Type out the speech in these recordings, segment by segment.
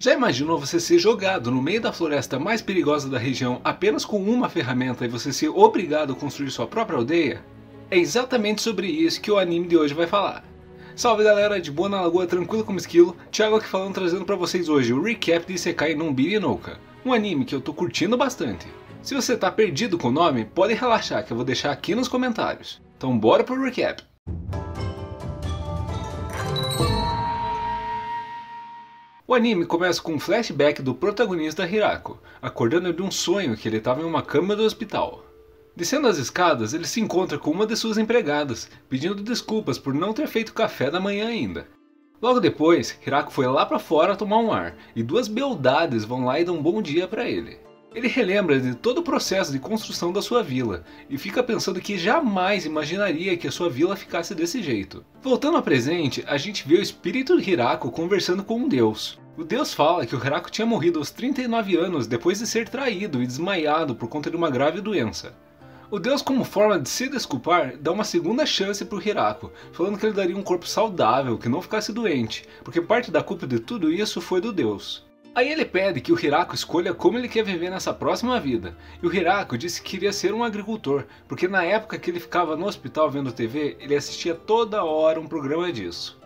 Já imaginou você ser jogado no meio da floresta mais perigosa da região apenas com uma ferramenta e você ser obrigado a construir sua própria aldeia? É exatamente sobre isso que o anime de hoje vai falar. Salve galera, de boa na lagoa, tranquilo como esquilo, Thiago aqui falando, trazendo pra vocês hoje o recap de Isekai no Nobiri Nouka, um anime que eu tô curtindo bastante. Se você tá perdido com o nome, pode relaxar que eu vou deixar aqui nos comentários. Então bora pro recap. O anime começa com um flashback do protagonista Hirako, acordando de um sonho que ele estava em uma cama do hospital. Descendo as escadas, ele se encontra com uma de suas empregadas, pedindo desculpas por não ter feito café da manhã ainda. Logo depois, Hirako foi lá para fora tomar um ar, e duas beldades vão lá e dão um bom dia para ele. Ele relembra de todo o processo de construção da sua vila, e fica pensando que jamais imaginaria que a sua vila ficasse desse jeito. Voltando ao presente, a gente vê o espírito de Hirako conversando com um deus. O deus fala que o Hirako tinha morrido aos 39 anos depois de ser traído e desmaiado por conta de uma grave doença. O deus, como forma de se desculpar, dá uma segunda chance para o Hirako, falando que ele daria um corpo saudável, que não ficasse doente, porque parte da culpa de tudo isso foi do deus. Aí ele pede que o Hirako escolha como ele quer viver nessa próxima vida, e o Hirako disse que queria ser um agricultor, porque na época que ele ficava no hospital vendo TV, ele assistia toda hora um programa disso.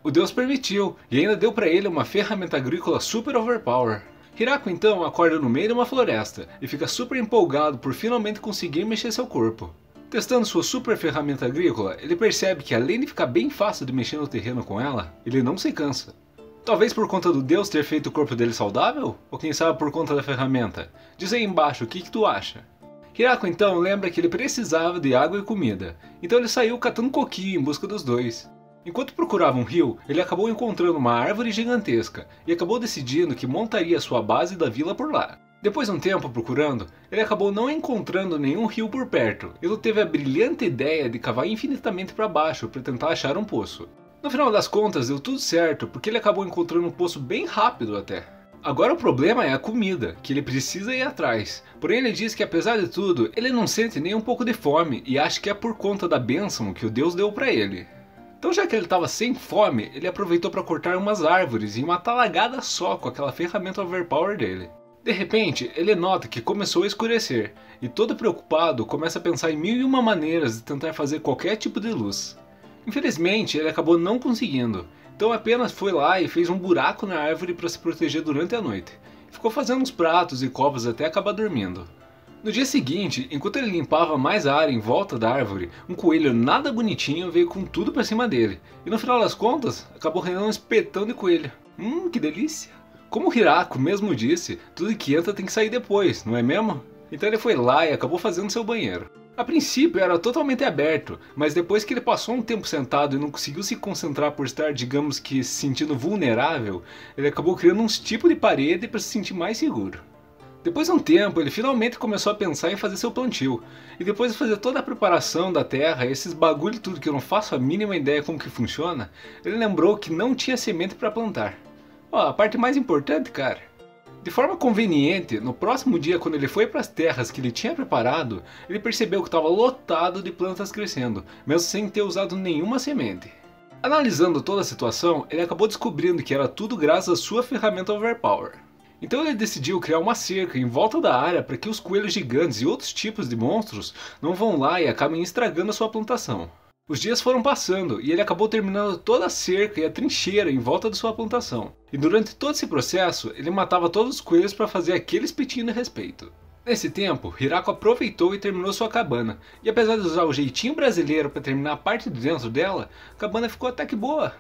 O deus permitiu, e ainda deu para ele uma ferramenta agrícola super overpower. Hirako então acorda no meio de uma floresta, e fica super empolgado por finalmente conseguir mexer seu corpo. Testando sua super ferramenta agrícola, ele percebe que além de ficar bem fácil de mexer no terreno com ela, ele não se cansa. Talvez por conta do deus ter feito o corpo dele saudável? Ou quem sabe por conta da ferramenta? Diz aí embaixo o que tu acha. Hirako então lembra que ele precisava de água e comida, então ele saiu catando coquinho em busca dos dois. Enquanto procurava um rio, ele acabou encontrando uma árvore gigantesca e acabou decidindo que montaria sua base da vila por lá. Depois de um tempo procurando, ele acabou não encontrando nenhum rio por perto, e ele teve a brilhante ideia de cavar infinitamente para baixo para tentar achar um poço. No final das contas deu tudo certo, porque ele acabou encontrando um poço bem rápido até. Agora o problema é a comida, que ele precisa ir atrás. Porém ele diz que apesar de tudo, ele não sente nem um pouco de fome e acha que é por conta da bênção que o Deus deu para ele. Então já que ele estava sem fome, ele aproveitou para cortar umas árvores em uma talagada só com aquela ferramenta overpower dele. De repente, ele nota que começou a escurecer, e todo preocupado começa a pensar em mil e uma maneiras de tentar fazer qualquer tipo de luz. Infelizmente, ele acabou não conseguindo, então apenas foi lá e fez um buraco na árvore para se proteger durante a noite. Ficou fazendo uns pratos e copos até acabar dormindo. No dia seguinte, enquanto ele limpava mais a área em volta da árvore, um coelho nada bonitinho veio com tudo para cima dele, e no final das contas, acabou rendendo um espetão de coelho. Que delícia! Como o Hirako mesmo disse, tudo que entra tem que sair depois, não é mesmo? Então ele foi lá e acabou fazendo seu banheiro. A princípio era totalmente aberto, mas depois que ele passou um tempo sentado e não conseguiu se concentrar por estar, digamos que, se sentindo vulnerável, ele acabou criando uns tipos de parede para se sentir mais seguro. Depois de um tempo, ele finalmente começou a pensar em fazer seu plantio, e depois de fazer toda a preparação da terra, esses bagulho tudo que eu não faço a mínima ideia como que funciona, ele lembrou que não tinha semente para plantar. Ó, a parte mais importante, cara. De forma conveniente, no próximo dia quando ele foi para as terras que ele tinha preparado, ele percebeu que estava lotado de plantas crescendo, mesmo sem ter usado nenhuma semente. Analisando toda a situação, ele acabou descobrindo que era tudo graças à sua ferramenta overpower. Então ele decidiu criar uma cerca em volta da área para que os coelhos gigantes e outros tipos de monstros não vão lá e acabem estragando a sua plantação. Os dias foram passando e ele acabou terminando toda a cerca e a trincheira em volta de sua plantação. E durante todo esse processo, ele matava todos os coelhos para fazer aquele espetinho de respeito. Nesse tempo, Hirako aproveitou e terminou sua cabana, e apesar de usar o jeitinho brasileiro para terminar a parte de dentro dela, a cabana ficou até que boa.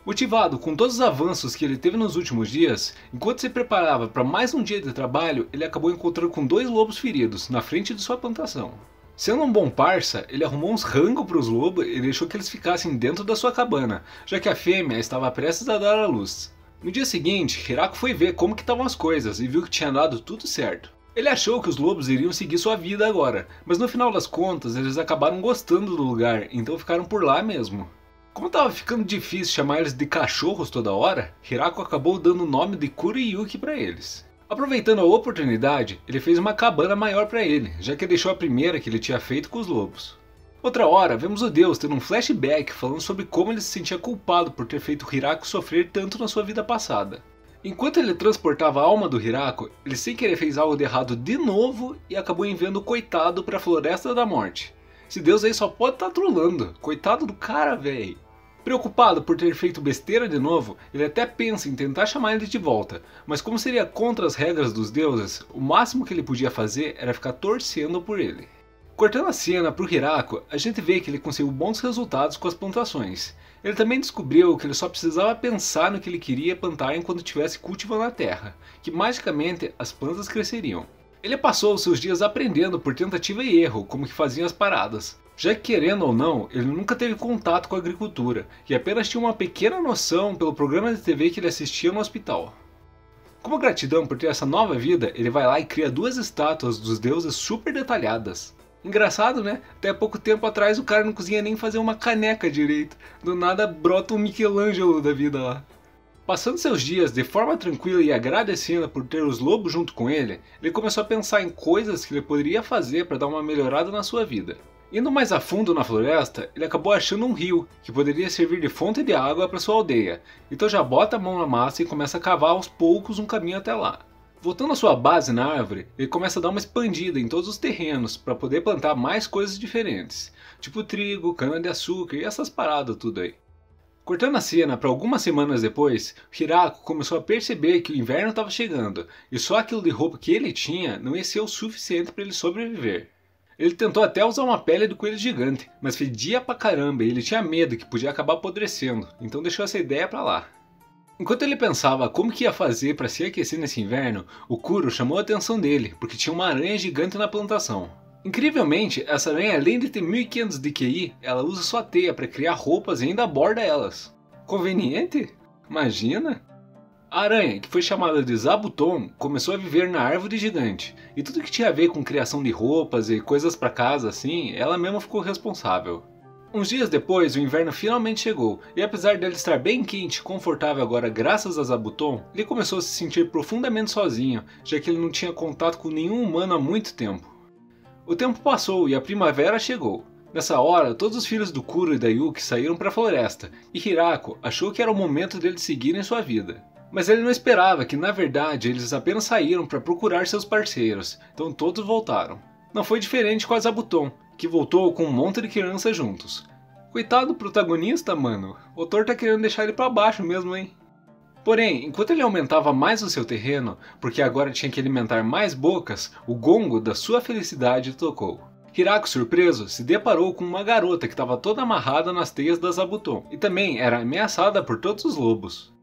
Motivado com todos os avanços que ele teve nos últimos dias, enquanto se preparava para mais um dia de trabalho, ele acabou encontrando com dois lobos feridos na frente de sua plantação. Sendo um bom parça, ele arrumou uns rangos para os lobos e deixou que eles ficassem dentro da sua cabana, já que a fêmea estava prestes a dar à luz. No dia seguinte, Hirako foi ver como que estavam as coisas e viu que tinha dado tudo certo. Ele achou que os lobos iriam seguir sua vida agora, mas no final das contas eles acabaram gostando do lugar, então ficaram por lá mesmo. Como estava ficando difícil chamar eles de cachorros toda hora, Hirako acabou dando o nome de Kuriyuki para eles. Aproveitando a oportunidade, ele fez uma cabana maior para ele, já que deixou a primeira que ele tinha feito com os lobos. Outra hora, vemos o deus tendo um flashback falando sobre como ele se sentia culpado por ter feito Hirako sofrer tanto na sua vida passada. Enquanto ele transportava a alma do Hirako, ele sem querer fez algo de errado de novo e acabou enviando o coitado para a Floresta da Morte. Esse deus aí só pode estar trolando, coitado do cara, véi. Preocupado por ter feito besteira de novo, ele até pensa em tentar chamar ele de volta, mas como seria contra as regras dos deuses, o máximo que ele podia fazer era ficar torcendo por ele. Cortando a cena para o Hirako, a gente vê que ele conseguiu bons resultados com as plantações. Ele também descobriu que ele só precisava pensar no que ele queria plantar enquanto estivesse cultivando a terra, que magicamente as plantas cresceriam. Ele passou os seus dias aprendendo por tentativa e erro como que faziam as paradas, já que querendo ou não, ele nunca teve contato com a agricultura e apenas tinha uma pequena noção pelo programa de TV que ele assistia no hospital. Como gratidão por ter essa nova vida, ele vai lá e cria 2 estátuas dos deuses super detalhadas. Engraçado, né? Até pouco tempo atrás o cara não conseguia nem fazer uma caneca direito. Do nada brota um Michelangelo da vida lá. Passando seus dias de forma tranquila e agradecendo por ter os lobos junto com ele, ele começou a pensar em coisas que ele poderia fazer para dar uma melhorada na sua vida. Indo mais a fundo na floresta, ele acabou achando um rio, que poderia servir de fonte de água para sua aldeia. Então já bota a mão na massa e começa a cavar aos poucos um caminho até lá. Voltando à sua base na árvore, ele começa a dar uma expandida em todos os terrenos para poder plantar mais coisas diferentes, tipo trigo, cana-de-açúcar e essas paradas tudo aí. Cortando a cena para algumas semanas depois, Hirako começou a perceber que o inverno estava chegando e só aquilo de roupa que ele tinha não ia ser o suficiente para ele sobreviver. Ele tentou até usar uma pele do coelho gigante, mas fedia pra caramba e ele tinha medo que podia acabar apodrecendo, então deixou essa ideia pra lá. Enquanto ele pensava como que ia fazer para se aquecer nesse inverno, o Kuro chamou a atenção dele, porque tinha uma aranha gigante na plantação. Incrivelmente, essa aranha além de ter 1500 de QI, ela usa sua teia para criar roupas e ainda aborda elas. Conveniente? Imagina! A aranha, que foi chamada de Zabuton, começou a viver na árvore gigante, e tudo que tinha a ver com criação de roupas e coisas para casa assim, ela mesma ficou responsável. Uns dias depois, o inverno finalmente chegou, e apesar dele estar bem quente e confortável agora graças a Zabuton, ele começou a se sentir profundamente sozinho, já que ele não tinha contato com nenhum humano há muito tempo. O tempo passou e a primavera chegou. Nessa hora, todos os filhos do Kuro e da Yuki saíram para a floresta, e Hirako achou que era o momento deles seguirem sua vida. Mas ele não esperava que, na verdade, eles apenas saíram para procurar seus parceiros, então todos voltaram. Não foi diferente com a Zabuton, que voltou com um monte de crianças juntos. Coitado do protagonista, mano. O autor tá querendo deixar ele pra baixo mesmo, hein? Porém, enquanto ele aumentava mais o seu terreno, porque agora tinha que alimentar mais bocas, o gongo da sua felicidade tocou. Hirako, surpreso, se deparou com uma garota que estava toda amarrada nas teias da Zabuton, e também era ameaçada por todos os lobos.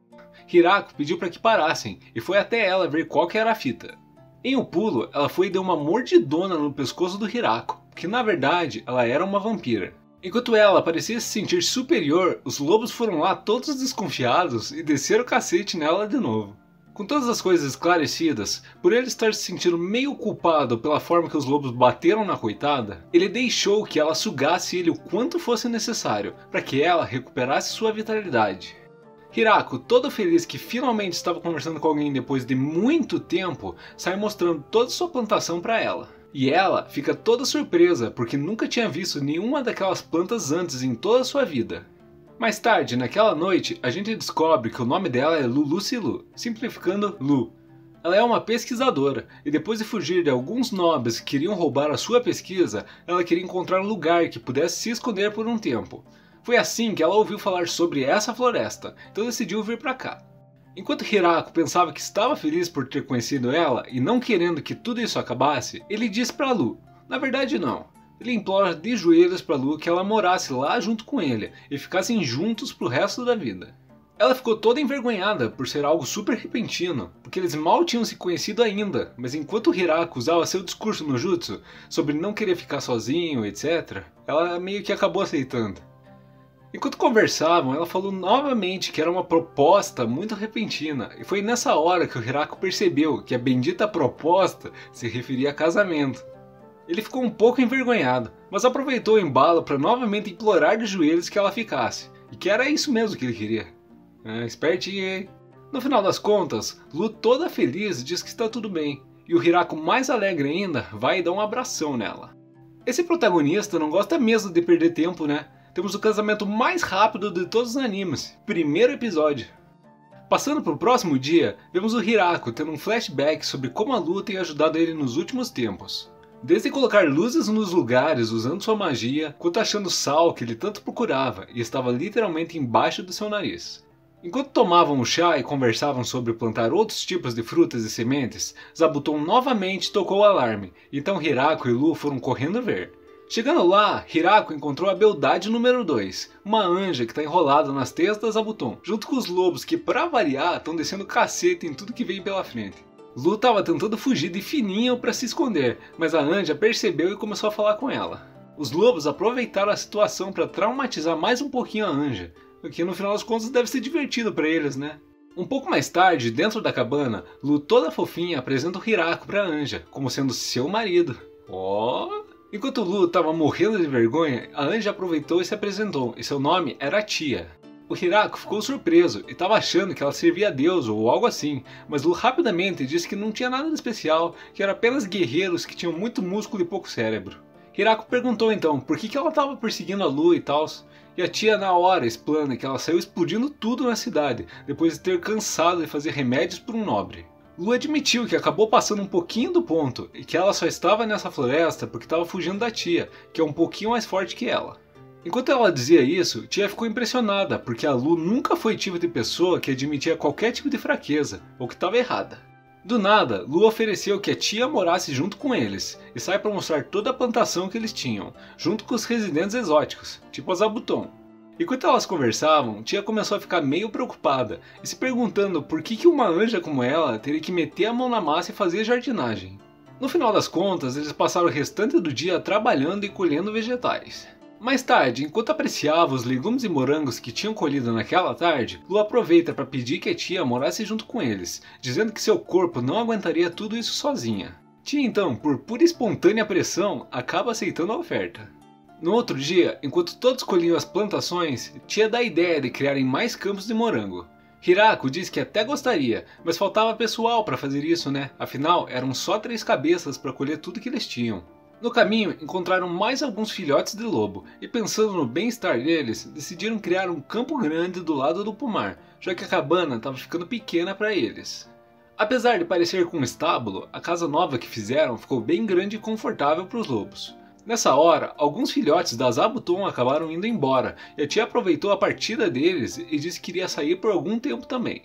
Hirako pediu para que parassem, e foi até ela ver qual que era a fita. Em um pulo, ela foi e deu uma mordidona no pescoço do Hirako, que na verdade ela era uma vampira. Enquanto ela parecia se sentir superior, os lobos foram lá todos desconfiados e desceram o cacete nela de novo. Com todas as coisas esclarecidas, por ele estar se sentindo meio culpado pela forma que os lobos bateram na coitada, ele deixou que ela sugasse ele o quanto fosse necessário, para que ela recuperasse sua vitalidade. Hirako, todo feliz que finalmente estava conversando com alguém depois de muito tempo, sai mostrando toda sua plantação para ela. E ela fica toda surpresa porque nunca tinha visto nenhuma daquelas plantas antes em toda a sua vida. Mais tarde, naquela noite, a gente descobre que o nome dela é Lulucilu, simplificando Lu. Ela é uma pesquisadora, e depois de fugir de alguns nobres que queriam roubar a sua pesquisa, ela queria encontrar um lugar que pudesse se esconder por um tempo. Foi assim que ela ouviu falar sobre essa floresta, então decidiu vir para cá. Enquanto Hirako pensava que estava feliz por ter conhecido ela e não querendo que tudo isso acabasse, ele disse para Lu, na verdade não, ele implora de joelhos para Lu que ela morasse lá junto com ele e ficassem juntos pro resto da vida. Ela ficou toda envergonhada por ser algo super repentino, porque eles mal tinham se conhecido ainda, mas enquanto Hirako usava seu discurso no jutsu sobre não querer ficar sozinho, etc., ela meio que acabou aceitando. Enquanto conversavam, ela falou novamente que era uma proposta muito repentina, e foi nessa hora que o Hirako percebeu que a bendita proposta se referia a casamento. Ele ficou um pouco envergonhado, mas aproveitou o embalo para novamente implorar de joelhos que ela ficasse, e que era isso mesmo que ele queria. Espertinho, hein? No final das contas, Lu toda feliz diz que está tudo bem, e o Hirako mais alegre ainda vai dar um abração nela. Esse protagonista não gosta mesmo de perder tempo, né? Temos o casamento mais rápido de todos os animes. Primeiro episódio. Passando para o próximo dia, vemos o Hirako tendo um flashback sobre como a Lu tem ajudado ele nos últimos tempos. Desde colocar luzes nos lugares usando sua magia, quanto achando o sal que ele tanto procurava e estava literalmente embaixo do seu nariz. Enquanto tomavam o chá e conversavam sobre plantar outros tipos de frutas e sementes, Zabuton novamente tocou o alarme, então Hirako e Lu foram correndo ver. Chegando lá, Hirako encontrou a beldade número 2, uma anja que está enrolada nas teias da Zabuton, junto com os lobos que, pra variar, estão descendo cacete em tudo que vem pela frente. Lu estava tentando fugir de fininho para se esconder, mas a anja percebeu e começou a falar com ela. Os lobos aproveitaram a situação para traumatizar mais um pouquinho a anja, o que no final das contas deve ser divertido para eles, né? Um pouco mais tarde, dentro da cabana, Lu toda fofinha apresenta o Hirako para a anja, como sendo seu marido. Enquanto Lu estava morrendo de vergonha, a anja aproveitou e se apresentou, e seu nome era Tia. O Hirako ficou surpreso e estava achando que ela servia a Deus ou algo assim, mas Lu rapidamente disse que não tinha nada de especial, que eram apenas guerreiros que tinham muito músculo e pouco cérebro. Hirako perguntou então por que ela estava perseguindo a Lu e tal, e a tia na hora explana que ela saiu explodindo tudo na cidade, depois de ter cansado de fazer remédios por um nobre. Lu admitiu que acabou passando um pouquinho do ponto, e que ela só estava nessa floresta porque estava fugindo da tia, que é um pouquinho mais forte que ela. Enquanto ela dizia isso, Tia ficou impressionada, porque a Lu nunca foi o tipo de pessoa que admitia qualquer tipo de fraqueza, ou que estava errada. Do nada, Lu ofereceu que a Tia morasse junto com eles, e sai para mostrar toda a plantação que eles tinham, junto com os residentes exóticos, tipo a Zabuton. Enquanto elas conversavam, Tia começou a ficar meio preocupada, e se perguntando por que uma anja como ela teria que meter a mão na massa e fazer jardinagem. No final das contas, eles passaram o restante do dia trabalhando e colhendo vegetais. Mais tarde, enquanto apreciava os legumes e morangos que tinham colhido naquela tarde, Lu aproveita para pedir que a Tia morasse junto com eles, dizendo que seu corpo não aguentaria tudo isso sozinha. Tia então, por pura e espontânea pressão, acaba aceitando a oferta. No outro dia, enquanto todos colhiam as plantações, Tia dá a ideia de criarem mais campos de morango. Hirako diz que até gostaria, mas faltava pessoal para fazer isso, né? Afinal, eram só 3 cabeças para colher tudo que eles tinham. No caminho, encontraram mais alguns filhotes de lobo, e pensando no bem-estar deles, decidiram criar um campo grande do lado do pomar, já que a cabana estava ficando pequena para eles. Apesar de parecer com um estábulo, a casa nova que fizeram ficou bem grande e confortável para os lobos. Nessa hora, alguns filhotes da Zabuton acabaram indo embora, e a tia aproveitou a partida deles e disse que iria sair por algum tempo também.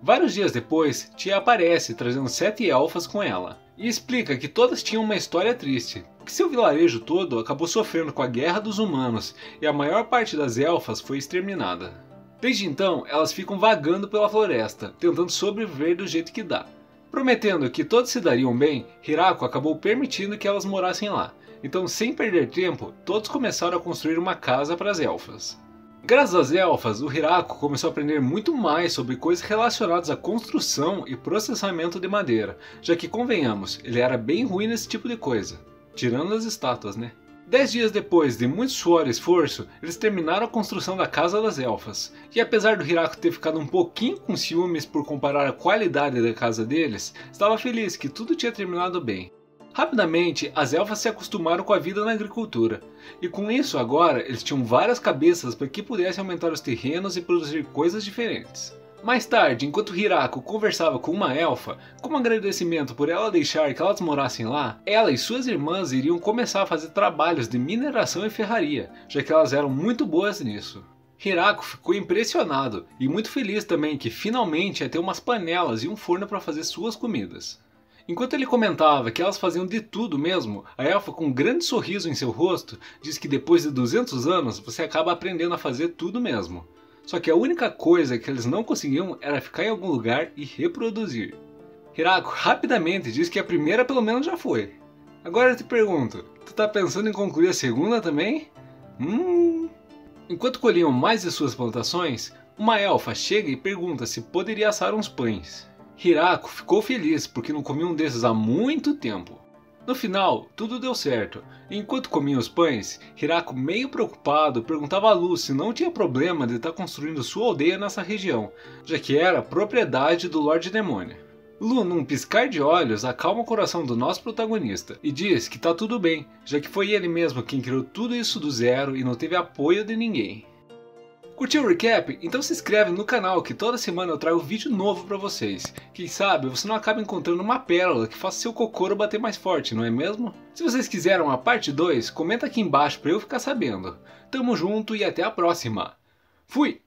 Vários dias depois, Tia aparece trazendo 7 elfas com ela, e explica que todas tinham uma história triste, porque seu vilarejo todo acabou sofrendo com a guerra dos humanos e a maior parte das elfas foi exterminada. Desde então, elas ficam vagando pela floresta, tentando sobreviver do jeito que dá. Prometendo que todos se dariam bem, Hirako acabou permitindo que elas morassem lá, então sem perder tempo, todos começaram a construir uma casa para as elfas. Graças às elfas, o Hirako começou a aprender muito mais sobre coisas relacionadas à construção e processamento de madeira, já que, convenhamos, ele era bem ruim nesse tipo de coisa, tirando as estátuas, né? 10 dias depois de muito suor e esforço, eles terminaram a construção da Casa das Elfas, e apesar do Hirako ter ficado um pouquinho com ciúmes por comparar a qualidade da casa deles, estava feliz que tudo tinha terminado bem. Rapidamente, as elfas se acostumaram com a vida na agricultura, e com isso agora eles tinham várias cabeças para que pudessem aumentar os terrenos e produzir coisas diferentes. Mais tarde, enquanto Hirako conversava com uma elfa, como agradecimento por ela deixar que elas morassem lá, ela e suas irmãs iriam começar a fazer trabalhos de mineração e ferraria, já que elas eram muito boas nisso. Hirako ficou impressionado e muito feliz também que finalmente ia ter umas panelas e um forno para fazer suas comidas. Enquanto ele comentava que elas faziam de tudo mesmo, a elfa com um grande sorriso em seu rosto diz que depois de 200 anos você acaba aprendendo a fazer tudo mesmo. Só que a única coisa que eles não conseguiam era ficar em algum lugar e reproduzir. Hirako rapidamente diz que a primeira pelo menos já foi. Agora eu te pergunto, tu tá pensando em concluir a segunda também? Enquanto colhiam mais de suas plantações, uma elfa chega e pergunta se poderia assar uns pães. Hirako ficou feliz porque não comia um desses há muito tempo. No final, tudo deu certo. Enquanto comiam os pães, Hirako, meio preocupado, perguntava a Lu se não tinha problema de estar construindo sua aldeia nessa região, já que era propriedade do Lorde Demônio. Lu, num piscar de olhos, acalma o coração do nosso protagonista e diz que tá tudo bem, já que foi ele mesmo quem criou tudo isso do zero e não teve apoio de ninguém. Curtiu o recap? Então se inscreve no canal que toda semana eu trago vídeo novo pra vocês. Quem sabe você não acaba encontrando uma pérola que faça seu cocoro bater mais forte, não é mesmo? Se vocês quiserem uma parte 2, comenta aqui embaixo pra eu ficar sabendo. Tamo junto e até a próxima. Fui!